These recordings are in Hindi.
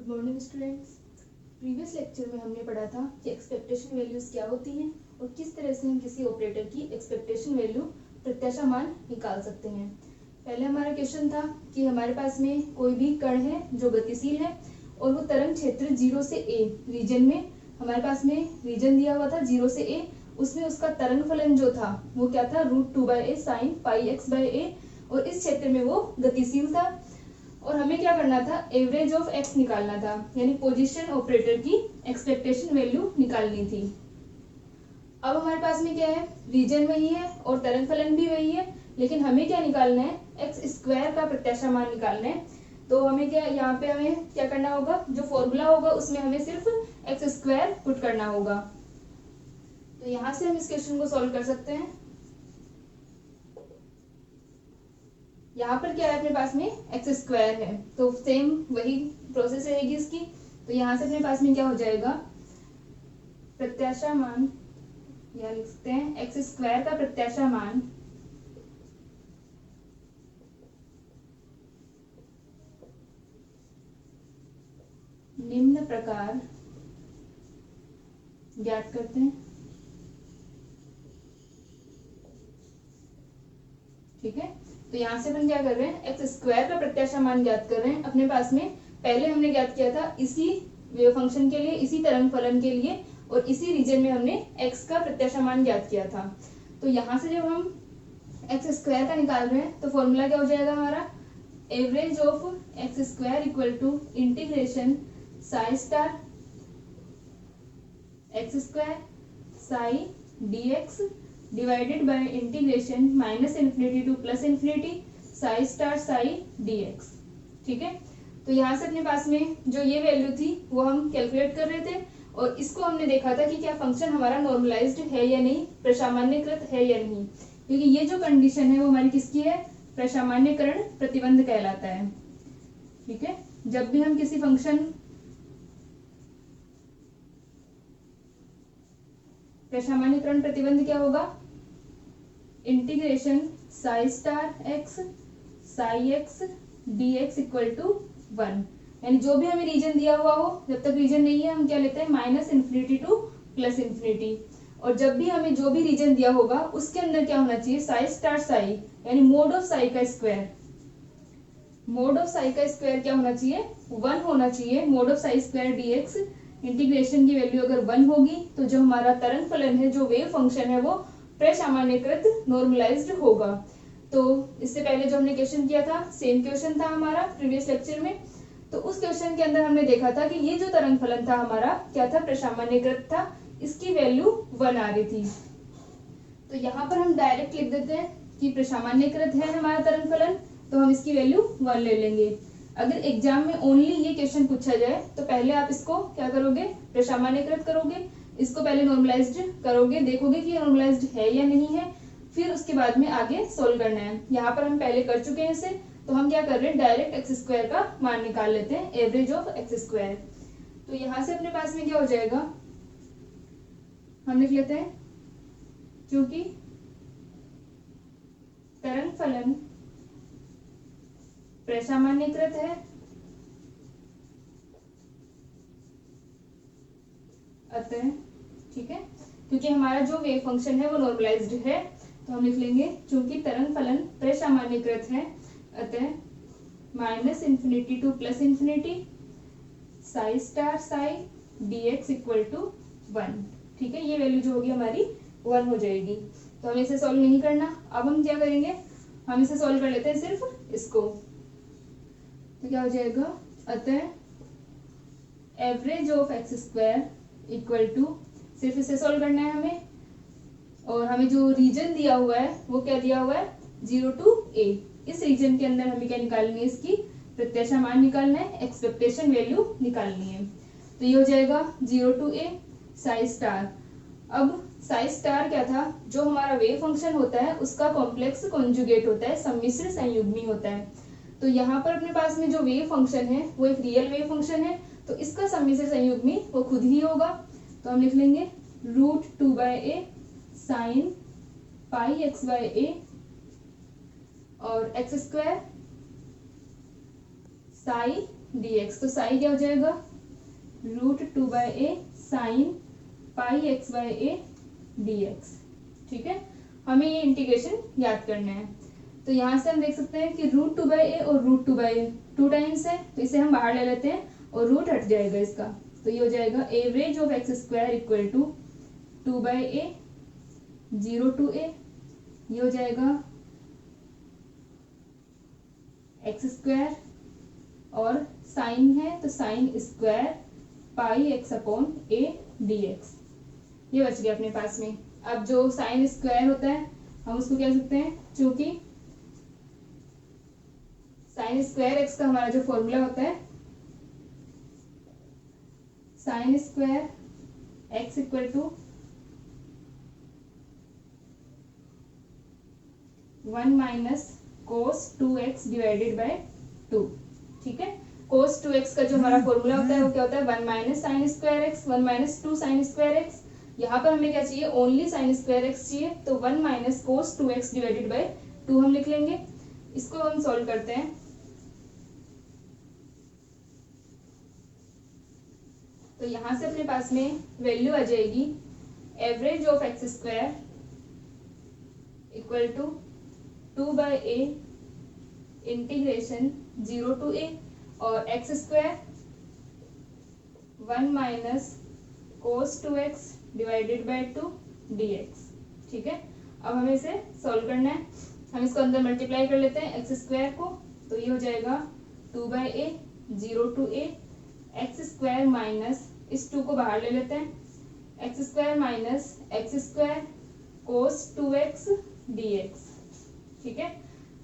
Morning students. प्रीवियस लेक्चर में हमने पढ़ा था कि एक्सपेक्टेशन वैल्यूज क्या होती हैं और किस तरह से हम किसी ऑपरेटर की एक्सपेक्टेशन वैल्यू प्रत्याशा मान निकाल सकते हैं। पहले हमारा क्वेश्चन था कि हमारे पास में कोई भी कण है जो गतिशील है और वो तरंग क्षेत्र 0 से a रीजन में, हमारे पास में रीजन दिया हुआ था 0 से a, उसमें उसका तरंग फलन जो था वो क्या था √2/a sin πx/a, और इस क्षेत्र में वो गतिशील था और हमें क्या करना था, एवरेज ऑफ एक्स निकालना था, यानी पोजीशन ऑपरेटर की एक्सपेक्टेशन वैल्यू निकालनी थी। अब हमारे पास में क्या है, रीजन वही है और तरंग फलन भी वही है, लेकिन हमें क्या निकालना है, एक्स स्क्वायर का प्रत्याशा मान निकालना है। तो हमें क्या, यहाँ पे हमें क्या करना होगा, जो फॉर्मूला होगा उसमें हमें सिर्फ एक्स स्क्वायर पुट करना होगा। तो यहाँ से हम इस क्वेश्चन को सॉल्व कर सकते हैं। यहाँ पर क्या है, अपने पास में एक्स स्क्वायर है, तो सेम वही प्रोसेस रहेगी इसकी। तो यहाँ से अपने पास में क्या हो जाएगा, प्रत्याशा मान, या लिख सकते हैं एक्स स्क्वायर का प्रत्याशा मान निम्न प्रकार ज्ञात करते हैं। ठीक है, तो यहाँ से अपन क्या कर रहे हैं, एक्स स्क्वायर का प्रत्याशा मान ज्ञात कर रहे हैं। अपने पास में पहले हमने ज्ञात किया था इसी वेव फंक्शन के लिए, इसी तरंग फलन के लिए, और इसी रीजन में हमने एक्स का प्रत्याशा मान ज्ञात किया था। तो यहाँ से जब हम एक्स स्क्वायर का निकाल रहे हैं तो फॉर्मूला क्या हो जाएगा हमारा, average of x square equal to integration psi star x square psi dx divided by integration -∞ to +∞ psi star psi dx। ठीक है, तो यहाँ से अपने पास में जो ये वैल्यू थी वो हम कैलकुलेट कर रहे थे और इसको हमने देखा था कि क्या फंक्शन हमारा नॉर्मलाइज्ड है या नहीं, प्रसामान्यकृत है या नहीं, क्योंकि ये जो कंडीशन है वो हमारी किसकी है, प्रसामान्यकरण प्रतिबंध कहलाता है। ठीक है, जब भी हम किसी फंक्शन प्रसामान्यकरण प्रतिबंध क्या होगा, integration psi star x psi x dx equal to 1, यानी जो भी हमें रीजन दिया हुआ हो, जब तक रीजन नहीं है हम क्या लेते हैं, -∞ टू +∞, और जब भी हमें जो भी रीजन दिया होगा उसके अंदर क्या होना चाहिए, साई स्टार साई, यानी मोड ऑफ साई का स्क्वायर, मोड ऑफ साई का स्क्वायर क्या होना चाहिए, 1 होना चाहिए। Mode of Sai square dx, integration की वैल्यू अगर 1 होगी तो जो हमारा तरंग फलन है, जो वेव फंक्शन है, वो प्रसामान्यकृत नॉर्मलाइज्ड होगा। तो इससे पहले जो हमने क्वेश्चन किया था, सेम क्वेश्चन था हमारा प्रीवियस लेक्चर में, तो उस क्वेश्चन के अंदर हमने देखा था कि ये जो तरंग फलन था हमारा क्या था, प्रसामान्यकृत था, इसकी वैल्यू 1 आ रही थी। तो यहाँ पर हम डायरेक्ट लिख देते हैं कि प्रसामान्यकृत है हमारा तरंग फलन, तो हम इसकी वैल्यू 1 ले लेंगे। अगर एग्जाम में ओनली ये क्वेश्चन पूछा जाए तो पहले आप इसको क्या करोगे, प्रसामान्यकृत करोगे, इसको पहले नॉर्मलाइज्ड करोगे, देखोगे कि नॉर्मलाइज्ड है या नहीं है, फिर उसके बाद में आगे सोल्व करना है। यहाँ पर हम पहले कर चुके हैं इसे, तो हम क्या कर रहे हैं, डायरेक्ट एक्स स्क्वायर का मान निकाल लेते हैं, एवरेज ऑफ एक्स स्क्वायर। तो यहाँ से अपने पास में क्या हो जाएगा, हम लिख लेते हैं, क्योंकि तरंग फलन प्रसामान्यकृत है अतः, ठीक है, क्योंकि हमारा जो वेव फंक्शन है वो नॉर्मलाइज्ड है, तो हम लिख लेंगे क्योंकि तरंग फलन प्रसामान्यकृत है अतः -∞ to +∞ psi star psi dx equal to 1। ठीक है, ये वैल्यू जो होगी हमारी 1 हो जाएगी। तो हमें इसे सॉल्व नहीं करना, अब हम क्या करेंगे, हम इसे सॉल्व कर लेते हैं सिर्फ इसको। तो क्या हो जाएगा, अतः average of x square equal to, सिर्फ इसे सॉल्व करना है हमें, और हमें जो रीजन दिया हुआ है वो क्या दिया हुआ है, 0 टू a, इस रीजन के अंदर हमें क्या निकालनी है, इसकी प्रत्याशा मान निकालना है, एक्सपेक्टेशन वैल्यू निकालनी है। तो ये हो जाएगा 0 टू a साई स्टार। अब साई स्टार क्या था, जो हमारा वेव फंक्शन होता है उसका कॉम्प्लेक्स कॉन्जुगेट होता है, सम्मिश्र संयुग्मी होता है। तो यहाँ पर अपने पास में जो वेव फंक्शन है वो एक रियल वेव फंक्शन है, तो इसका सम्मिश्र संयुग्मी वो खुद ही होगा। तो हम लिख लेंगे √2/a sin πx/a और एक्स स्क्वायर साई dx। तो साई क्या हो जाएगा, √2/a sine pi x by a dx। ठीक है, हमें ये इंटीग्रेशन याद करना है। तो यहाँ से हम देख सकते हैं कि √2/a और √2/a 2 टाइम्स है, तो इसे हम बाहर ले लेते हैं और रूट हट जाएगा इसका। तो ये हो जाएगा average of x² equal to 2/a 0 to a। ये हो जाएगा x² और साइन है तो sine square pi x upon a dx। ये बच गया अपने पास में। अब जो साइन स्क्वायर होता है हम उसको क्या लिख सकते हैं, चूंकि साइन स्क्वायर x का हमारा जो फॉर्मूला होता है sine square x equal to 1 minus cos 2x divided by 2। ठीक है, कोस 2x का जो हमारा फॉर्मूला होता है वो क्या होता है, 1 minus sign square x 1 minus 2 sign square x। यहाँ पर हमें क्या चाहिए, ओनली साइन स्क्वायर x चाहिए, तो 1 minus cos 2x divided by 2 हम लिख लेंगे। इसको हम सॉल्व करते हैं। तो यहाँ से अपने पास में वैल्यू आ जाएगी average of x² equal to 2/a इंटीग्रेशन 0 to a और x² 1 minus cos 2x divided by 2 dx। ठीक है, अब हमें इसे सॉल्व करना है। हम इसको अंदर मल्टीप्लाई कर लेते हैं x² को, तो ये हो जाएगा 2/a 0 to a x² minus इस 2 को बाहर ले लेते हैं, x² माइनस x² कोस 2x dx। ठीक है,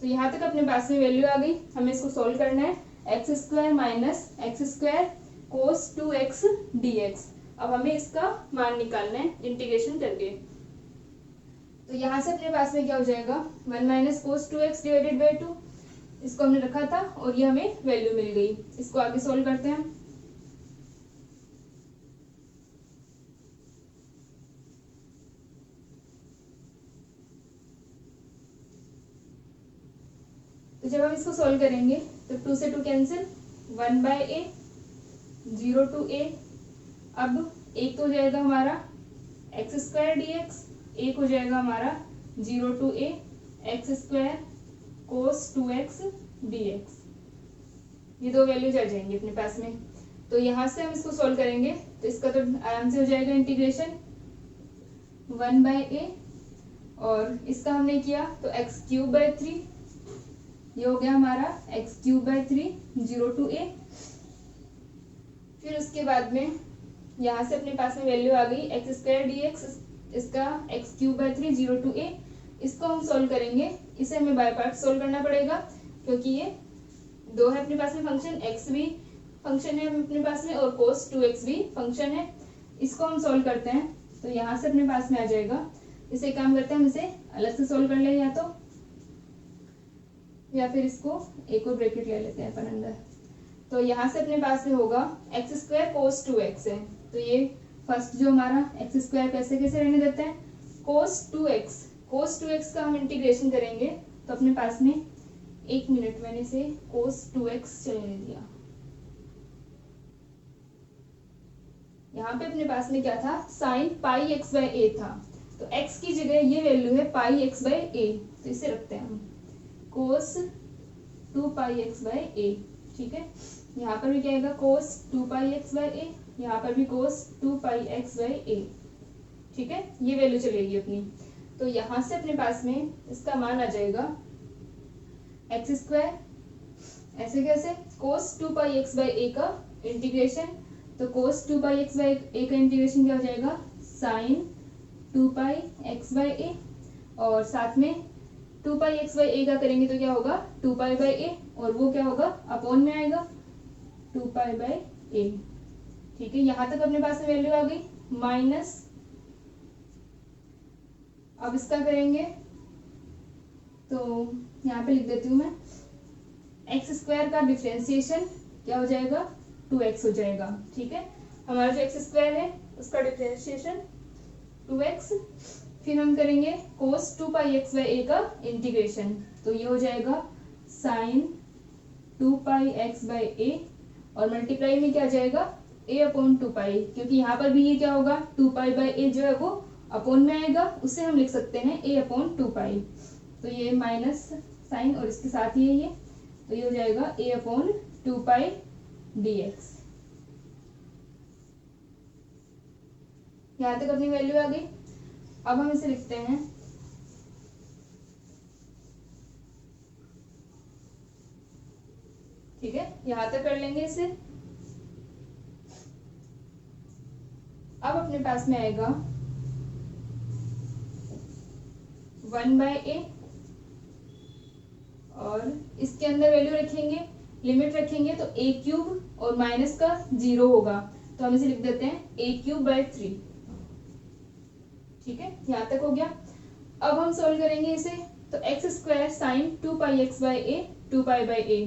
तो यहाँ तक अपने पास में वैल्यू आ गई। हमें इसको सॉल्व करना है, x² माइनस x² कोस 2x dx। अब हमें इसका मान निकालना है इंटीग्रेशन करके। तो यहाँ से अपने पास में क्या हो जाएगा, 1 minus cos 2x divided by 2। इसको हमने रखा था और ये हमें वैल्यू मिल गई। इसको आगे सॉल्व करते हैं। तो जब हम इसको सॉल्व करेंगे तो 2 से 2 कैंसिल, 1/a 0 to a। अब एक तो हो जाएगा हमारा x² dx, एक हो जाएगा हमारा 0 to a x² cos 2x dx। ये दो वैल्यूज आ जाएंगी अपने पास में। तो यहाँ से हम इसको सॉल्व करेंगे तो इसका तो आराम से हो जाएगा इंटीग्रेशन 1/a और इसका हमने किया तो x³ 3। ये हो गया हमारा x³ 0 to a। फिर उसके बाद में यहाँ से अपने पास में वैल्यू आ गई x² dx, इसका x³ 0 to a। इसको हम सॉल्व करेंगे, इसे हमें बाय पार्ट सॉल्व करना पड़ेगा क्योंकि ये दो है अपने पास में फंक्शन, x भी फंक्शन है अपने पास में और cos 2x भी फंक्शन है। इसको हम सॉल्व करते हैं तो यहाँ से अपने पास में आ जाएगा। इसे काम करते हैं, हम इसे अलग से सॉल्व कर ले या फिर इसको एक और ब्रैकेट ले लेते हैं अपन अंदर। तो यहाँ से अपने पास में होगा x² cos 2x है, तो ये फर्स्ट जो हमारा x² कैसे कैसे रहने देते हैं, cos 2x का हम इंटीग्रेशन करेंगे तो अपने पास में 1 मिनट मैंने इसे cos 2x चलने दिया। यहाँ पे अपने पास में क्या था, sine pi x by a था, तो x की जगह ये वैल्यू है पाई x बाय a, तो इसे रखते हैं हम cos 2πx बाय a। ठीक है, यहाँ पर भी क्या आएगा cos 2πx बाय a, यहाँ पर भी cos 2πx बाय a। ठीक है, ये वैल्यू चलेगी अपनी। तो यहाँ से अपने पास में इसका मान आ जाएगा x², ऐसे कैसे, cos 2πx बाय a का इंटीग्रेशन, तो cos 2πx बाय a का इंटीग्रेशन क्या हो जाएगा, साइन 2πx बाय a और साथ में 2πx बाय a का करेंगे तो क्या होगा 2π बाय a और वो क्या होगा अपॉन में आएगा 2π बाय a। ठीक है, यहाँ तक अपने पास में वैल्यू आ गई माइनस। अब इसका करेंगे तो यहाँ पे लिख देती हूँ मैं, x² का डिफरेंशिएशन क्या हो जाएगा 2x हो जाएगा। ठीक है, हमारा जो x² है उसका डिफरेंशिएशन 2x। फिर हम करेंगे cos 2πx बाय a का इंटीग्रेशन, तो ये हो जाएगा साइन 2πx बाय a और मल्टीप्लाई में क्या आ जाएगा a अपॉन 2 पाई, क्योंकि यहाँ पर भी ये क्या होगा 2 पाई/a जो है वो अपॉन में आएगा, उससे हम लिख सकते हैं a अपॉन 2 पाई। तो ये माइनस साइन और इसके साथ ही है ये, तो ये हो जाएगा a अपॉन 2 पाई dx। यहाँ तक अपनी वैल्यू आ गई। अब हम इसे लिखते हैं ठीक है, यहां तक कर लेंगे इसे। अब अपने पास में आएगा 1/a और इसके अंदर वैल्यू रखेंगे, लिमिट रखेंगे तो a³ और माइनस का 0 होगा, तो हम इसे लिख देते हैं a³/3। ठीक है, यहां तक हो गया। अब हम सोल्व करेंगे इसे, तो x² साइन 2πx/a 2π/a,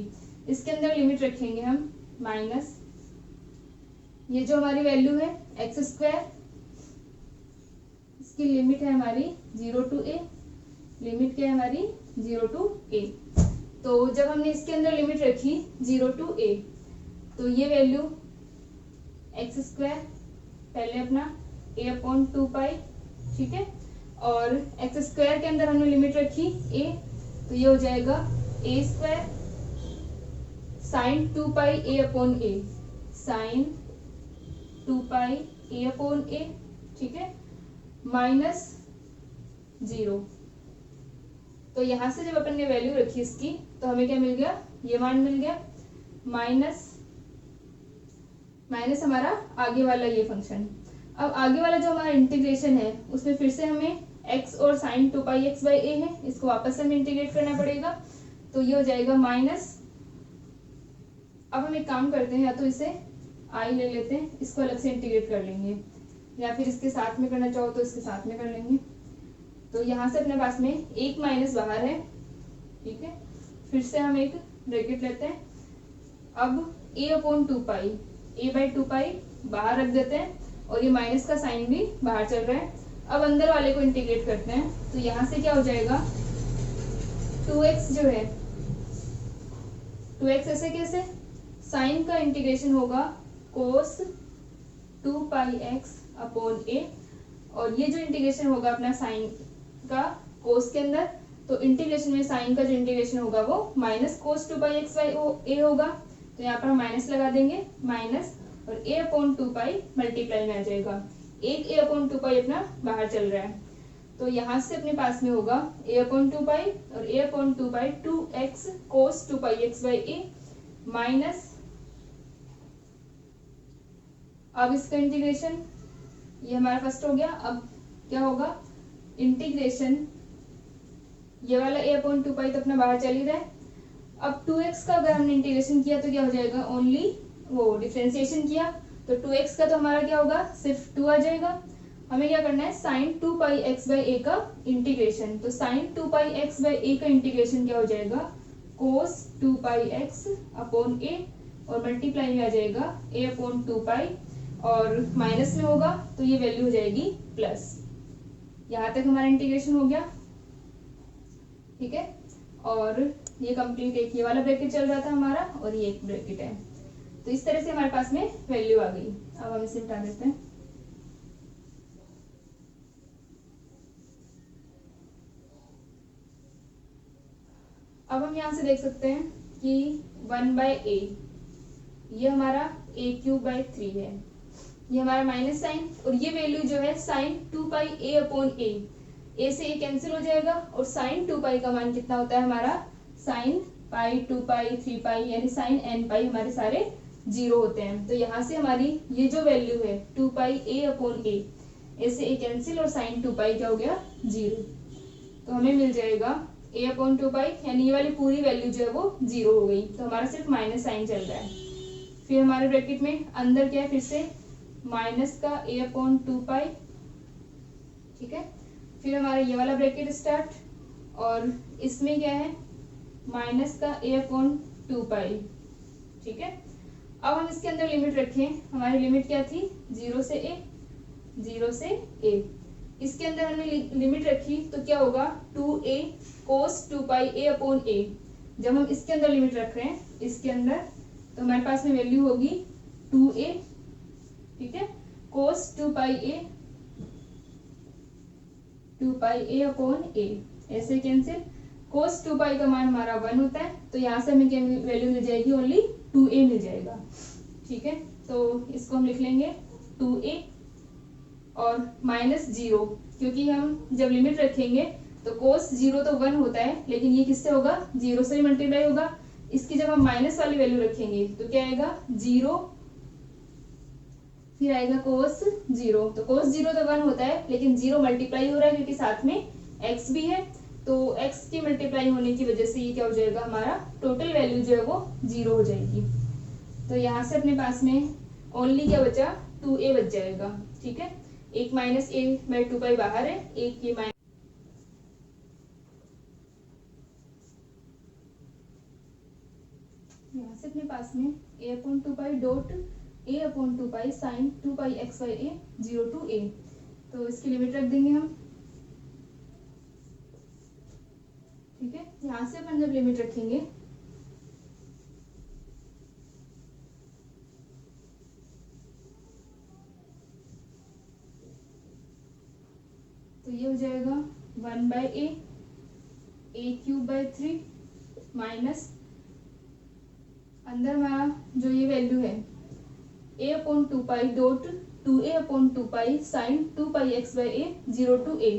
इसके अंदर लिमिट रखेंगे हम माइनस ये जो हमारी वैल्यू है x², इसकी लिमिट है हमारी 0 to a, लिमिट क्या है हमारी 0 to a। तो जब हमने इसके अंदर लिमिट रखी 0 to a, तो ये वैल्यू x² पहले अपना a अपॉन 2 पाई, ठीक है, और x² के अंदर हमने लिमिट रखी a, तो ये हो जाएगा a² sine 2 pi a upon a, sine 2 pi a upon a, ठीक है, माइनस 0। तो यहां से जब अपन ने वैल्यू रखी इसकी, तो हमें क्या मिल गया, ये मान मिल गया, माइनस माइनस हमारा आगे वाला ये फंक्शन। अब आगे वाला जो हमारा इंटीग्रेशन है उसमें फिर से हमें x और साइन 2πx/a है, इसको वापस से हमें इंटीग्रेट करना पड़ेगा, तो ये हो जाएगा माइनस। अब हम एक काम करते हैं, या तो इसे i ले लेते हैं, इसको अलग से इंटीग्रेट कर लेंगे, या फिर इसके साथ में करना चाहो तो इसके साथ में कर लेंगे। तो यहाँ से अपने पास में एक माइनस बाहर है, ठीक है, फिर से हम एक ब्रैकेट लेते हैं। अब a अपॉन 2 पाई, a/2 पाई बाहर रख देते हैं, और ये माइनस का साइन भी बाहर चल रहा है। अब अंदर वाले को इंटीग्रेट करते हैं, तो यहाँ से क्या हो जाएगा 2x जो है 2x ऐसे कैसे, साइन का इंटीग्रेशन होगा कोस 2πx अपॉन a, और ये जो इंटीग्रेशन होगा अपना साइन का कोस के अंदर, तो इंटीग्रेशन में साइन का जो इंटीग्रेशन होगा वो माइनस कोस 2πx/a होगा, तो यहाँ पर हम माइनस लगा देंगे, माइनस और a अपॉन 2 पाई मल्टीप्लाई में आ जाएगा, एक a अपॉन 2 पाई अपना बाहर चल रहा है, तो यहाँ से अपने पास में होगा a अपॉन 2 पाई और a upon 2 pi 2x cos 2πx/a minus, अब इसका इंटीग्रेशन ये हमारा फर्स्ट हो गया। अब क्या होगा इंटीग्रेशन, ये वाला a अपॉन 2 पाई तो अपना बाहर चल ही रहा है। अब 2x का अगर हमने इंटीग्रेशन किया तो क्या हो जाएगा, ओनली वो डिफरेंशिएशन किया तो 2x का तो हमारा क्या होगा सिर्फ 2 आ जाएगा। हमें क्या करना है साइन 2πx/a का इंटीग्रेशन, तो साइन 2πx/a का इंटीग्रेशन क्या हो जाएगा कोस 2πx अपॉन a, और मल्टीप्लाई में आ जाएगा a अपॉन 2 पाई, और माइनस में होगा तो ये वैल्यू हो जाएगी प्लस। यहाँ तक हमारा इंटीग्रेशन हो गया, ठीक है, और ये कंप्लीट एक ये वाला ब्रैकेट चल रहा था हमारा, और ये एक ब्रैकेट है, तो इस तरह से हमारे पास में वैल्यू आ गई। अब हम इसे हटा देते हैं। अब हम यहाँ से देख सकते हैं कि 1/a ये हमारा a³/3 है, ये हमारा माइनस साइन, और ये वैल्यू जो है साइन 2πa अपॉन a से a कैंसिल हो जाएगा, और साइन 2 पाई का मान कितना होता है हमारा साइन पाई 2 पाई 3 पाई यानी साइन n पाई हमारे सारे 0 होते हैं। तो यहाँ से हमारी ये जो वैल्यू है 2πa अपॉन a से a कैंसिल, और साइन 2 पाई क्या हो गया 0, तो हमें मिल जाएगा a अपॉन 2 पाई, यानी ये वाली पूरी वैल्यू जो है वो 0 हो गई, तो हमारा सिर्फ माइनस साइन चल रहा है। फिर हमारे ब्रैकेट में अंदर क्या है, फिर से माइनस का a अपॉन 2 पाई, ठीक है, फिर हमारा ये वाला ब्रैकेट स्टार्ट, और इसमें क्या है माइनस का a अपॉन 2 पाई, ठीक है। अब हम इसके अंदर लिमिट रखें, हमारी लिमिट क्या थी 0 से a, इसके अंदर हमने लिमिट रखी तो क्या होगा 2a cos 2 pi a upon a। जब हम इसके अंदर लिमिट रख रहे हैं इसके अंदर, तो हमारे पास में वैल्यू होगी 2a, ठीक है, cos 2 pi a upon a, ऐसे कैंसिल। cos 2 पाई का मान हमारा 1 होता है, तो यहाँ से हमें क्या वैल्यू मिल जाएगी, ओनली 2a मिल जाएगा, ठीक है। तो इसको हम लिख लेंगे 2a और -0, क्योंकि हम जब लिमिट रखेंगे तो cos 0 तो 1 होता है, लेकिन ये किससे होगा, 0 से ही मल्टीप्लाई होगा। इसकी जब हम माइनस वाली वैल्यू रखेंगे तो क्या आएगा, 0, फिर आएगा cos 0। तो cos 0 तो 1 होता है, लेकिन 0 मल्टीप्लाई हो रहा है क्योंकि साथ में x भी है, तो x की मल्टीप्लाई होने की वजह से ये क्या हो जाएगा, हमारा टोटल वैल्यू जो है वो 0 हो जाएगी। तो यहाँ से अपने पास में ओनली क्या बचा, 2a बच जाएगा, ठीक है। एक माइनस a बाई 2 पाई बाहर है, एक ये माइनस, यहाँ से अपने पास में a upon 2 pi dot a upon 2 pi sine 2 pi x by a 0 to a, तो इसकी लिमिट रख देंगे हम, ठीक है। यहाँ से अपन जब लिमिट रखेंगे तो ये हो जाएगा 1 by a cube by 3 minus अंदर हमारा जो ये वैल्यू है a upon 2 pi dot 2a upon 2 pi sine 2 pi x by a 0 to a।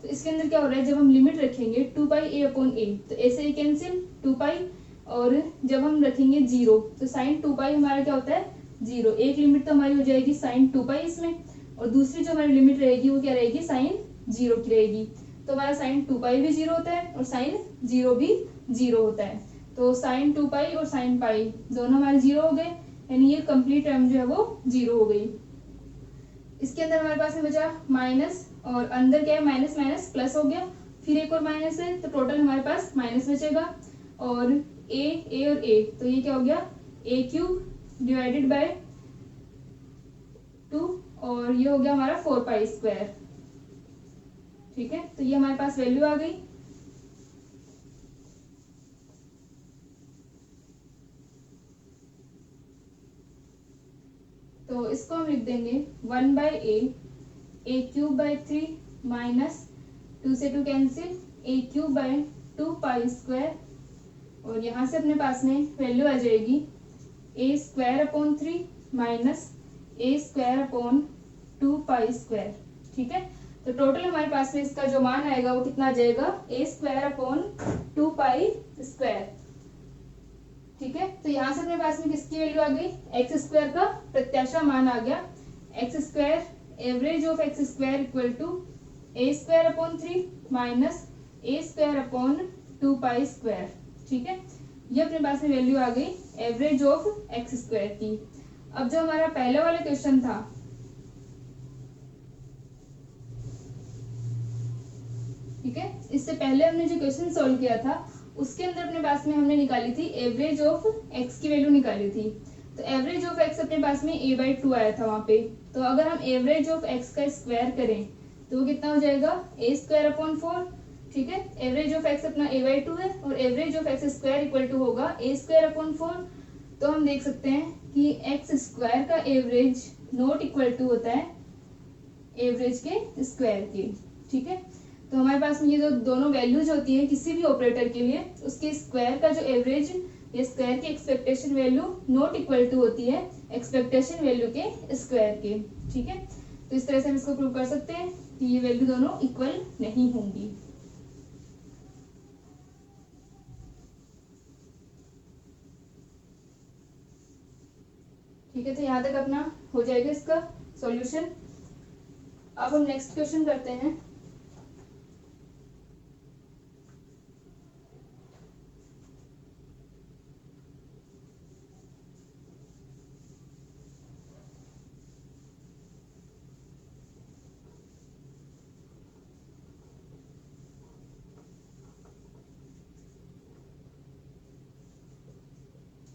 तो इसके अंदर क्या हो रहा है, जब हम लिमिट रखेंगे 2 पाई a अपॉन a, तो ऐसे ही कैंसिल 2 पाई, और जब हम रखेंगे 0 तो साइन 2 पाई हमारा क्या होता है, 0। एक लिमिट तो हमारी हो जाएगी साइन 2 पाई इसमें, और दूसरी जो हमारी लिमिट रहेगी वो क्या रहेगी, साइन 0 की रहेगी। तो हमारा साइन 2 पाई भी 0 होता है और साइन 0 भी 0 होता है। तो साइन 2 पाई और साइन पाई दोनों हमारे 0 हो गए, यानी ये कंप्लीट टर्म जो है वो 0 हो गई। इसके अंदर हमारे पास में बचा माइनस, और अंदर क्या है, माइनस माइनस प्लस हो गया, फिर एक और माइनस है, तो टोटल हमारे पास माइनस बचेगा। और ए और ए, तो ये क्या हो गया, a क्यूब डिवाइडेड बाय 2, और ये हो गया हमारा 4 पाई स्क्वायर, ठीक है। तो ये हमारे पास वैल्यू आ गई। तो इसको हम लिख देंगे 1 by A cube by 3 minus 2 से 2 cancel, a cube by 2 pi square, और यहाँ से अपने पास में वैल्यू आ जाएगी a square upon 3 minus a square upon 2 pi square, ठीक है। तो टोटल हमारे पास में इसका जो मान आएगा वो कितना आ जाएगा, a square upon 2 pi square, ठीक है। तो यहाँ से अपने पास में किसकी वैल्यू आ गई, एक्स स्क्वायर का प्रत्याशा मान आ गया। X square average of x square equal to A square upon 3 minus A square upon 2 pi square, ठीक है। ये अपने पास में वैल्यू आ गई एवरेज ऑफ एक्स स्क्वायर की। अब जो हमारा पहले वाला क्वेश्चन था, ठीक है, इससे पहले हमने जो क्वेश्चन सॉल्व किया था उसके अंदर अपने पास में हमने निकाली थी एवरेज ऑफ एक्स की वैल्यू निकाली थी। तो एवरेज ऑफ एक्स अपने पास में a बाई 2 आया था वहां पे। तो अगर हम एवरेज ऑफ एक्स का स्क्वायर करें तो वो कितना हो जाएगा, a स्क्वायर अपॉन 4, ठीक है। एवरेज ऑफ एक्स अपना a बाई 2 है, और average of x square equal to होगा a स्क्वायर अपॉन 4। तो हम देख सकते हैं कि एक्स स्क्वायर का एवरेज नॉट इक्वल टू होता है एवरेज के स्क्वायर के, ठीक है। तो हमारे पास में ये जो दोनों वैल्यूज होती है किसी भी ऑपरेटर के लिए, उसके स्क्वायर का जो एवरेज या स्क्वायर की expectation value not equal to होती है एक्सपेक्टेशन वैल्यू के स्क्वायर के, ठीक है। तो इस तरह से हम इसको प्रूव कर सकते हैं कि ये वैल्यू दोनों इक्वल नहीं होंगी। ठीक है, तो यहाँ तक अपना हो जाएगा इसका सॉल्यूशन। अब हम नेक्स्ट क्वेश्चन करते हैं।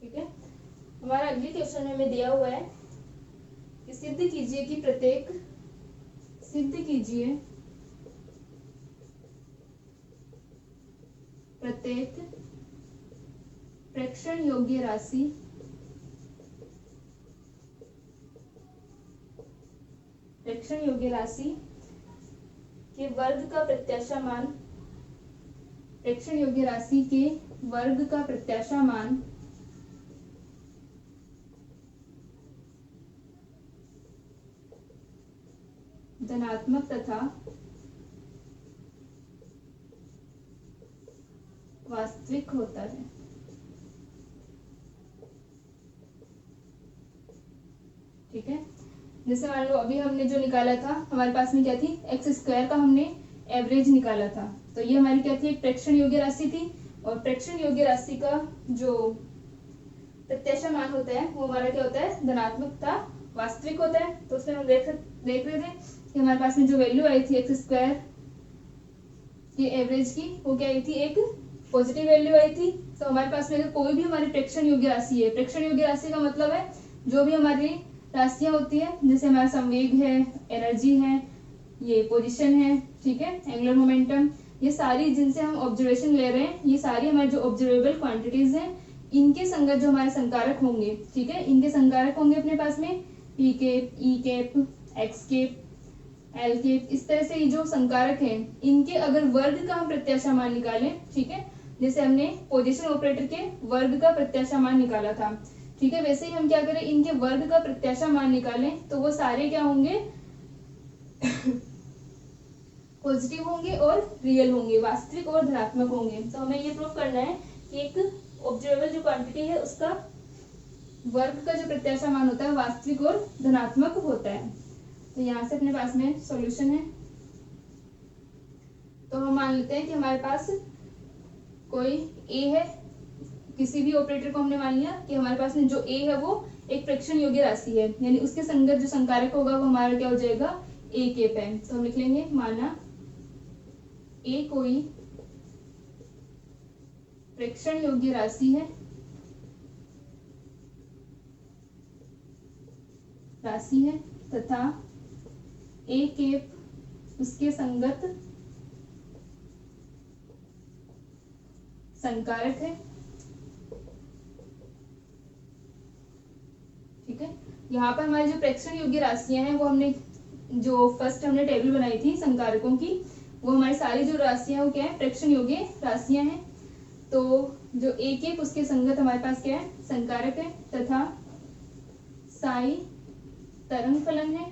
ठीक है, हमारा अगले क्वेश्चन में हमें दिया हुआ है कि सिद्ध कीजिए कि प्रत्येक प्रेक्षण योग्य राशि प्रेक्षण योग्य राशि के वर्ग का प्रत्याशा मान, प्रेक्षण योग्य राशि के वर्ग का प्रत्याशा मान धनात्मक तथा वास्तविक होता है। ठीक है, जैसे मान लो अभी हमने जो निकाला था, हमारे पास में क्या थी, एक्स स्क्वायर का हमने एवरेज निकाला था, तो ये हमारी क्या थी, एक प्रेक्षण योग्य राशि थी। और प्रेक्षण योग्य राशि का जो प्रत्याशा मान होता है वो हमारा क्या होता है, धनात्मक तथा वास्तविक होता है। तो उसमें हम देख रहे थे कि हमारे पास में जो वैल्यू आई थी एक्स स्क्वायर की एवरेज की, वो क्या आई थी, एक पॉजिटिव वैल्यू आई थी। तो हमारे पास में कोई भी हमारी प्रेक्षण योग्य राशि है, प्रेक्षण योग्य राशि का मतलब है जो भी हमारी राशियां होती है, जैसे हमारा संवेग है, एनर्जी है, ये पोजीशन है, ठीक है, एंगुलर मोमेंटम, ये सारी जिनसे हम ऑब्जर्वेशन ले रहे हैं, ये सारी हमारी जो ऑब्जर्वेबल क्वांटिटीज हैं, इनके संगत जो हमारे संकारक होंगे, ठीक है, इनके संकारक होंगे अपने पास में P cap, E cap, X cap, L cap, इस तरह से ये जो संकारक हैं, इनके अगर वर्ग का हम प्रत्याशा मान निकालें, ठीक है, जैसे हमने पोजीशन ऑपरेटर के वर्ग का प्रत्याशा मान निकाला था, ठीक है, वैसे ही हम क्या करें, इनके वर्ग का प्रत्याशा मान निकालें तो वो सारे क्या होंगे पॉजिटिव होंगे और रियल होंगे, वास्तविक और धनात्मक होंगे। तो हमें ये प्रूव करना है कि एक ऑब्जर्वेबल जो क्वांटिटी है उसका वर्ग का जो प्रत्याशा मान होता है वास्तविक और धनात्मक होता है। तो यहाँ से अपने पास में सॉल्यूशन है। तो हम मान लेते हैं कि हमारे पास कोई ए है, किसी भी ऑपरेटर को हमने मान लिया कि हमारे पास में जो ए है वो एक प्रेक्षण योग्य राशि है, यानी उसके संगत जो संकारक होगा वो हमारा क्या हो जाएगा, ए केप है। तो हम लिख लेंगे माना ए कोई प्रेक्षण योग्य राशि है, तथा ए केप उसके संगत संकारक है। ठीक है, यहाँ पर हमारी जो प्रेक्षण योग्य राशियां हैं वो हमने जो फर्स्ट हमने टेबल बनाई थी संकारकों की, वो हमारी सारी जो राशियां हैं वो क्या है, प्रेक्षण योग्य राशियां हैं। तो जो ए केप उसके संगत हमारे पास क्या है, संकारक है, तथा साई तरंग फलन है।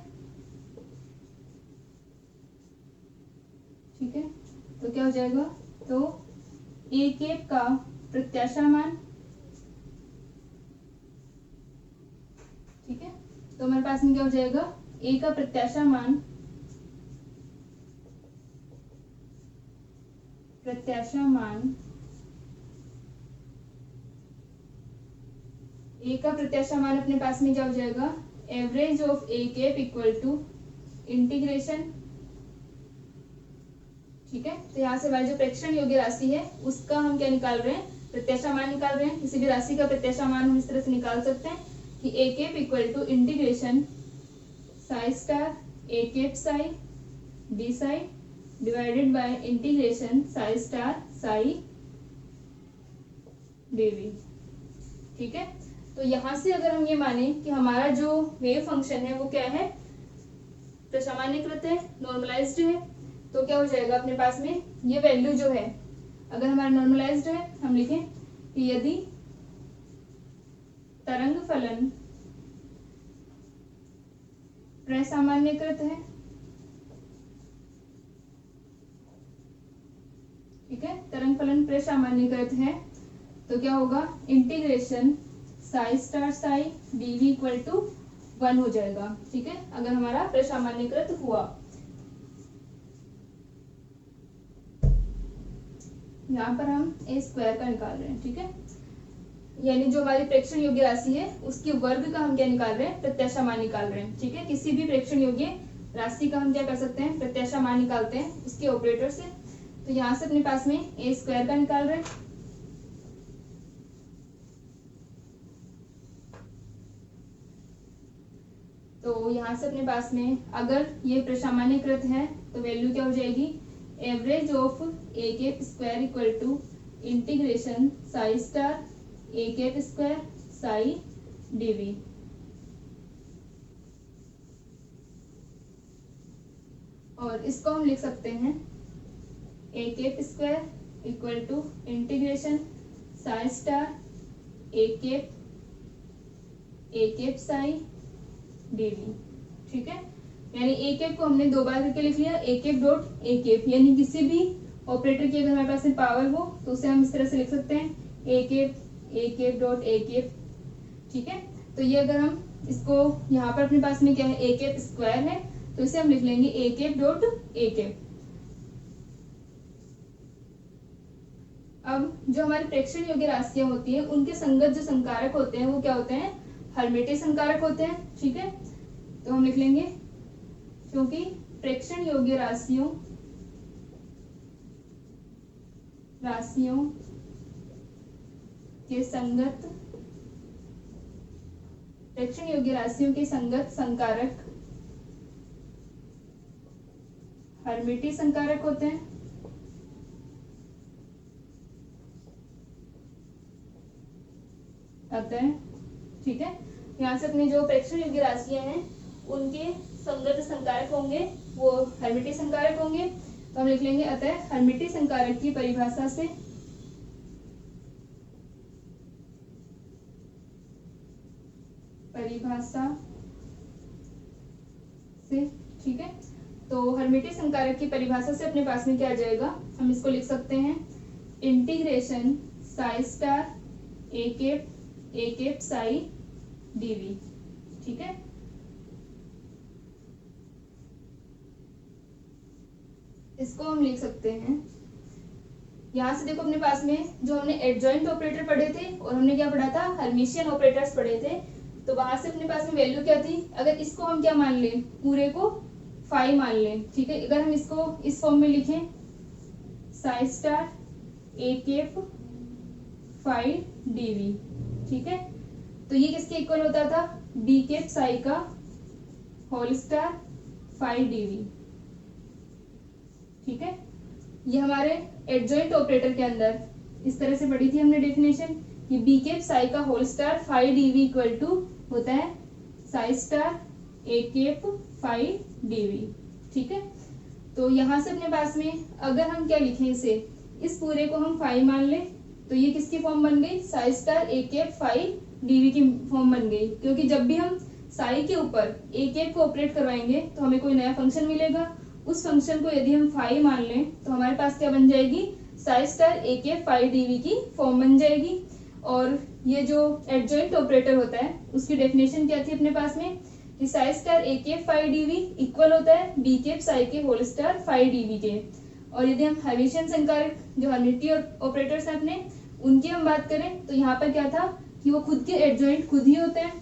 ठीक है, तो क्या हो जाएगा, तो ए केप का प्रत्याशा मान, ठीक है, तो हमारे पास में क्या हो जाएगा, ए का प्रत्याशा मान, ए का प्रत्याशा मान अपने पास में क्या हो जाएगा, average of A cap equal to integration. ठीक है, तो यहाँ से हमारी जो प्रेक्षण योग्य राशि है उसका हम क्या निकाल रहे हैं, प्रत्याशा मान निकाल रहे हैं। किसी भी राशि का प्रत्याशा मान हम इस तरह से निकाल सकते हैं कि A cap equal to integration psi star A cap psi d psi divided by integration psi star psi dv. ठीक है, तो यहाँ से अगर हम ये माने कि हमारा जो वेव फंक्शन है वो क्या है, प्रसामान्यकृत है, नॉर्मलाइज्ड है, तो क्या हो जाएगा अपने पास में ये वैल्यू जो है, अगर हमारा नॉर्मलाइज्ड है, हम लिखें कि यदि तरंग फलन प्रसामान्यकृत है, ठीक है, तरंग फलन प्रसामान्यकृत है, तो क्या होगा, integration psi star psi d V equal to 1 हो जाएगा। ठीक है, अगर हमारा प्रसामान्यकृत हुआ। यहाँ पर हम ए स्क्वायर का निकाल रहे हैं। ठीक है, यानी जो हमारी प्रेक्षण योग्य राशि है उसके वर्ग का हम क्या निकाल रहे हैं, प्रत्याशा मान निकाल रहे हैं। ठीक है, किसी भी प्रेक्षण योग्य राशि का हम क्या कर सकते हैं, प्रत्याशा मान निकालते हैं उसके ऑपरेटर से। तो यहाँ से अपने पास में ए स्क्वायर का निकाल रहे हैं। तो यहाँ से अपने पास में अगर ये प्रसामान्यकृत है तो वैल्यू क्या हो जाएगी, average of A cap square equal to integration psi star A cap square psi dv. और इसको हम लिख सकते हैं A cap square equal to integration psi star A cap psi dv. ठीक है, यानी ए केप को हमने दो बार करके लिख लिया, ए केप डॉट ए केप, यानी किसी भी ऑपरेटर की अगर हमारे पास में पावर हो तो उसे हम इस तरह से लिख सकते हैं A cap dot A cap. ठीक है, तो ये अगर हम इसको यहाँ पर अपने पास में क्या है ए केप स्क्वायर है तो इसे हम लिख लेंगे ए केप डॉट ए केप। अब जो हमारे प्रेक्षण योग्य राशियां होती हैं उनके संगत जो संकारक होते हैं वो क्या होते हैं, हर्मिटिय संकारक होते हैं। ठीक है, तो हम लिख लेंगे क्योंकि प्रेक्षण योग्य राशियों के संगत प्रेक्षण योग्य राशियों के संगत संकारक हर्मिटिय संकारक होते हैं। अतः ठीक है, यहाँ से अपनी जो प्रेक्षण योग्य राशियां हैं उनके संगत संकारक होंगे वो हर्मिटिय संकारक होंगे। तो हम लिख लेंगे अतः हर्मिटिय संकारक की परिभाषा से ठीक है, तो हर्मिटिय संकारक की परिभाषा से अपने पास में क्या आ जाएगा, हम इसको लिख सकते हैं integration psi star A cap psi dv. ठीक है, इसको हम लिख सकते हैं, यहाँ से देखो अपने पास में जो हमने एडजॉइंट ऑपरेटर पढ़े थे और हमने क्या पढ़ा था, हर्मिशियन ऑपरेटर्स पढ़े थे, तो वहां से अपने पास में वैल्यू क्या थी, अगर इसको हम क्या मान लें, पूरे को फाई मान लें। ठीक है, अगर हम इसको इस फॉर्म में लिखें Sai star A cap phi d V. ठीक है, तो ये किसके इक्वल होता था, बी केप साई का होल स्टार फाई डीवी। ठीक है, ये हमारे एडजॉइंट ऑपरेटर के अंदर इस तरह से पढ़ी थी हमने डेफिनेशन, ये बी केप साई का whole star phi d V equal to होता है psi star A cap phi d V. ठीक है, तो यहां से अपने पास में अगर हम क्या लिखें, इसे इस पूरे को हम फाई मान ले तो ये किसकी फॉर्म बन गई, Sai star A cap phi DV की फॉर्म बन गई, क्योंकि जब भी हम साई के ऊपर ए केप को ऑपरेट करवाएंगे तो हमें कोई नया फंक्शन मिलेगा, उस फंक्शन को यदि हम फाई मान लें तो हमारे पास क्या बन जाएगी, psi star A cap phi DV की फॉर्म बन जाएगी। और ये जो एडजॉइंट ऑपरेटर होता है उसकी डेफिनेशन क्या थी अपने पास में, कि psi star A cap phi d V equal होता है बी केप साई के होल स्टार फाई डीवी के। और यदि हम हर्मिशियन संकारक जो हर्मिटिय ऑपरेटर्स हैं अपने उनकी हम बात करें तो यहाँ पर क्या था कि वो खुद के एडजॉइंट खुद ही होते हैं,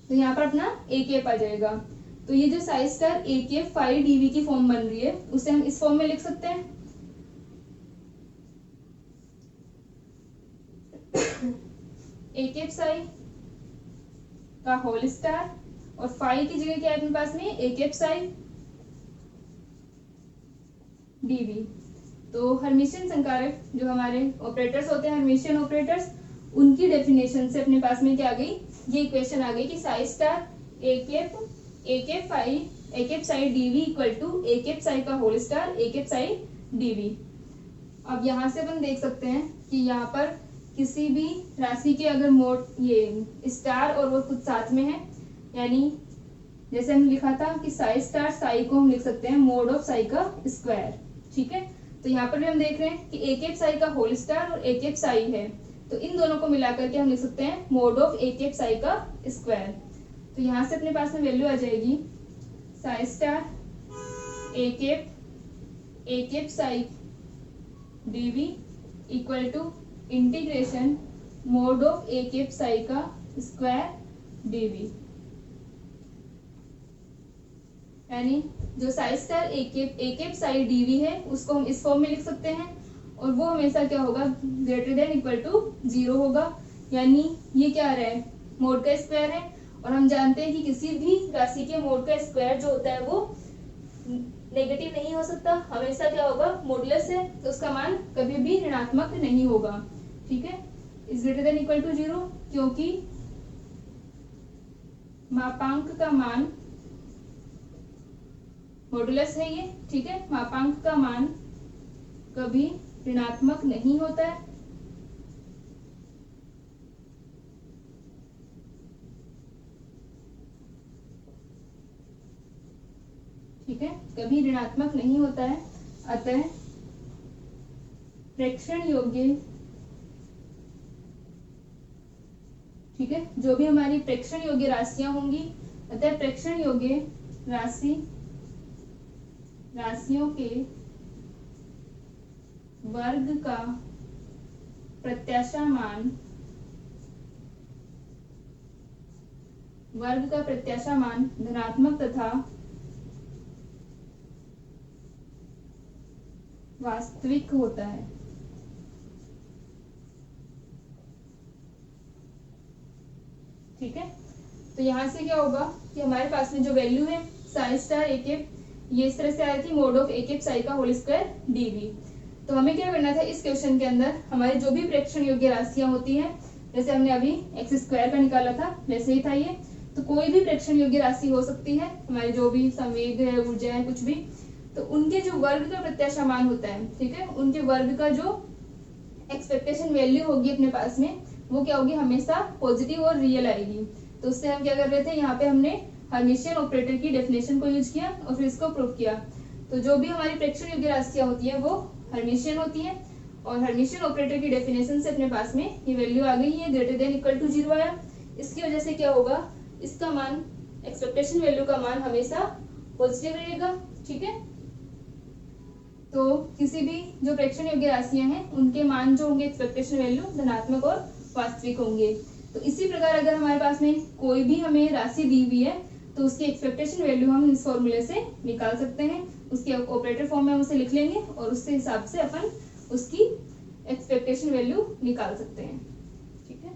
तो यहाँ पर अपना ए केप आ जाएगा। तो ये जो psi star A cap phi DV की फॉर्म बन रही है उसे हम इस फॉर्म में लिख सकते हैं ए केप साई का होल स्टार और फाई की जगह क्या है अपने पास में, ए केप साई डीवी। तो हर्मिशियन संकारक जो हमारे ऑपरेटर्स होते हैं, हर्मिशियन ऑपरेटर्स, उनकी डेफिनेशन से अपने पास में क्या आ गई, ये इक्वेशन आ गई कि psi star A cap psi d V equal to A cap psi का whole star A cap psi d V. अब यहाँ से अपन देख सकते हैं कि यहाँ पर किसी भी राशि के अगर मोड ये स्टार और वो खुद साथ में है, यानी जैसे हम लिखा था कि साई स्टार साई को हम लिख सकते हैं मोड ऑफ साई का स्क्वायर। ठीक है, तो यहाँ पर भी हम देख रहे हैं कि ए केप साई का होल स्टार और ए केप साई है, तो इन दोनों को मिलाकर के हम लिख सकते हैं mod of A cap psi का स्क्वायर। तो यहाँ से अपने पास में वैल्यू आ जाएगी psi star A cap psi d V equal to integration mod of A cap psi का स्क्वायर डीवी। यानी जो psi star A cap psi d V है उसको हम इस फॉर्म में लिख सकते हैं और वो हमेशा क्या होगा, ग्रेटर देन इक्वल टू 0 होगा, यानी ये क्या आ रहा है, मोड का स्क्वायर है। और हम जानते हैं कि किसी भी राशि के मोड का स्क्वायर जो होता है वो नेगेटिव नहीं हो सकता, हमेशा क्या होगा, मॉडुलस है तो उसका मान कभी भी ऋणात्मक नहीं होगा। ठीक है, is greater than equal to 0, क्योंकि मापांक का मान मॉडुलस है ये, ठीक है। मापांक का मान कभी ऋणात्मक नहीं होता है, ठीक है, कभी ऋणात्मक नहीं होता है। अतः प्रेक्षण योग्य, ठीक है, जो भी हमारी प्रेक्षण योग्य राशियां होंगी, अतः प्रेक्षण योग्य राशियों के वर्ग का प्रत्याशा मान धनात्मक तथा वास्तविक होता है, ठीक है। तो यहाँ से क्या होगा कि हमारे पास में जो वैल्यू है साई स्टार ए कैप, ये इस तरह से आई थी mode of A cap Sai का होल स्क्वायर डीवी। तो हमें क्या करना था इस क्वेश्चन के अंदर, हमारे जो भी प्रेक्षण योग्य राशियां होती हैं, जैसे हमने अभी एक्स स्क्वायर का निकाला था वैसे ही था ये, तो कोई भी प्रेक्षण योग्य राशि हो सकती है, हमारी जो भी संवेग है, ऊर्जा है, कुछ भी, तो उनके जो वर्ग का प्रत्याशा मान होता है, ठीक है, उनके वर्ग का जो एक्सपेक्टेशन वैल्यू होगी अपने पास में, वो क्या होगी, हमेशा पॉजिटिव और रियल आएगी। तो उससे हम क्या कर रहे थे, यहाँ पे हमने हर्मिशियन ऑपरेटर की डेफिनेशन को यूज किया और फिर इसको प्रूव किया। तो जो भी हमारी प्रेक्षण योग्य राशियां होती है वो हर्मिशियन होती है, और हर्मिशियन ऑपरेटर की डेफिनेशन से अपने पास में ये वैल्यू आ गई है, ग्रेटर देन इक्वल टू 0 आया। इसकी वजह से क्या होगा, इसका मान, एक्सपेक्टेशन वैल्यू का मान हमेशा पॉजिटिव रहेगा, ठीक है। तो किसी भी जो प्रेक्षण योग्य राशियां हैं उनके मान जो होंगे एक्सपेक्टेशन वैल्यू धनात्मक और वास्तविक होंगे। तो इसी प्रकार अगर हमारे पास में कोई भी हमें राशि दी हुई है तो उसकी एक्सपेक्टेशन वैल्यू हम इस फॉर्मूले से निकाल सकते हैं, उसके ऑपरेटर फॉर्म में हम उसे लिख लेंगे और उसके हिसाब से अपन उसकी एक्सपेक्टेशन वैल्यू निकाल सकते हैं, ठीक है।